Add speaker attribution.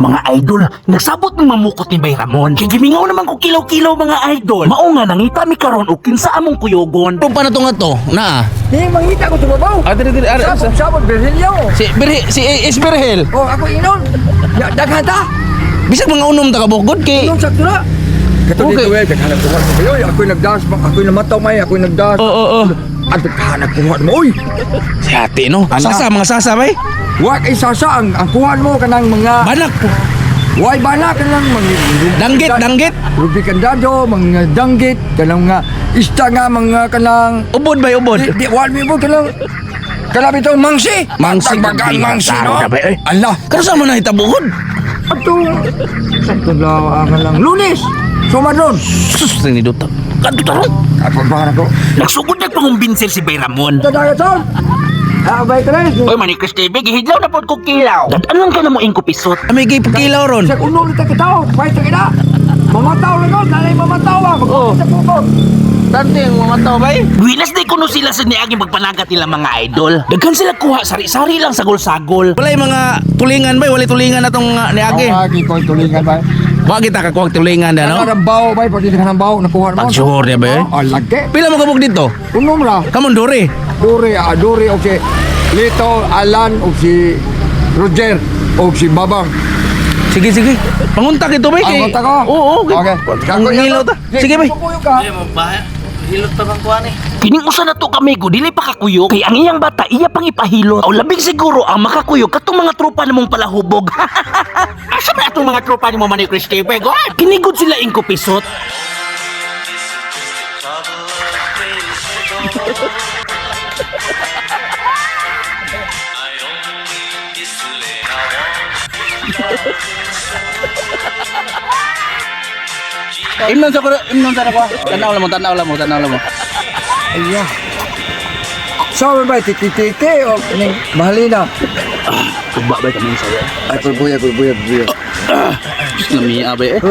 Speaker 1: Mga idol, nagsabot ng mamukot ni Bay Ramon. Kaya gimingaw naman ko kilaw-kilaw mga idol. Mao nga nangita mi karon og kinsa among kuyogon.
Speaker 2: Ano pa na to nga to? Na.
Speaker 3: Di, mangita ko tumabaw.
Speaker 2: Diri.
Speaker 3: Sabot, Berhelio.
Speaker 2: Si Isberhel.
Speaker 3: Oh, ako inon. Daghan ta.
Speaker 2: Bisag mga unom ta kabukod kay.
Speaker 3: Inom sakto na. Kato
Speaker 2: Okay.
Speaker 3: dito daghan ko mo kayo. Ako'y nagdas, ako'y namataw may, ako'y nagdas.
Speaker 2: Oo.
Speaker 3: At daghan ko mo. Uy,
Speaker 2: Si ate no. Sasa mga sasa bay.
Speaker 3: wa kay sasa ang kuhan mo kanang mga
Speaker 2: Banak.
Speaker 3: Why bana kanang mga
Speaker 2: Danggit.
Speaker 3: Ruby kandado, mga danggit, kanang mga ista nga mga kanang
Speaker 2: Ubod bay ubod.
Speaker 3: di wal mi mo kanang kalabi to mangsi.
Speaker 2: Mangsi.
Speaker 3: Bagang mangsi no. Allah.
Speaker 2: Kano sa man hitabukod?
Speaker 3: Ato. Sakto lang Lunes. Sumadron.
Speaker 2: Sus ni Dota.
Speaker 1: Kadto taron.
Speaker 3: Ako ba ko?
Speaker 1: Nagsugod na pangumbinsil si Bay Ramon.
Speaker 3: Tadaga to. Abay ka rin.
Speaker 1: Oy Manikris TV, gihidlaw na pod kog kilaw. Dad-an lang ka na mo ingko pisot.
Speaker 2: May gay pakilaw ron.
Speaker 3: Sa uno ni takitaw, fight ta kita. Mamataw na ko, nanay mamataw ba? Magkakita po ko.
Speaker 2: Dante mga tao bay.
Speaker 1: Winas day kuno sila sa niagi magpanagat nila mga idol. Daghan sila kuha sari-sari lang sagol-sagol.
Speaker 2: Walay mga tulingan bay, walay tulingan atong niagi.
Speaker 3: Awagi ko tulingan ba?
Speaker 2: Wa kita ka kuwag tulingan da no.
Speaker 3: Ano ng baw ba? Pwede ka ng baw, nakuha mo.
Speaker 2: Pag-sure niya, ba?
Speaker 3: Oh, lagi.
Speaker 2: Pila mo kabuk dito?
Speaker 3: Unom ra.
Speaker 2: Kamon dori.
Speaker 3: Duri, o si Lito, Alan, o si Roger, o si Babang.
Speaker 2: Sige. Panguntak ito bay kay.
Speaker 3: Panguntak ko?
Speaker 2: Oo,
Speaker 3: Okay.
Speaker 2: Ang ilaw ta. Sige bay.
Speaker 1: Kining usa na to kamigo, dili pa kakuyog. Kay ang iyang bata, iya pang ipahilot. O labing siguro ang makakuyog katong mga tropa namong palahubog. Asa na atong mga tropa ni mo Manikris TV? God! Kinigod sila ingko pisot.
Speaker 2: Imnon sa ko. Tanaw lang mo.
Speaker 3: Ayah. So, ba, titi, o ning mahalina.
Speaker 2: Tuba bay kami sa.
Speaker 3: Ay, pulbuya.
Speaker 2: Nami abay eh.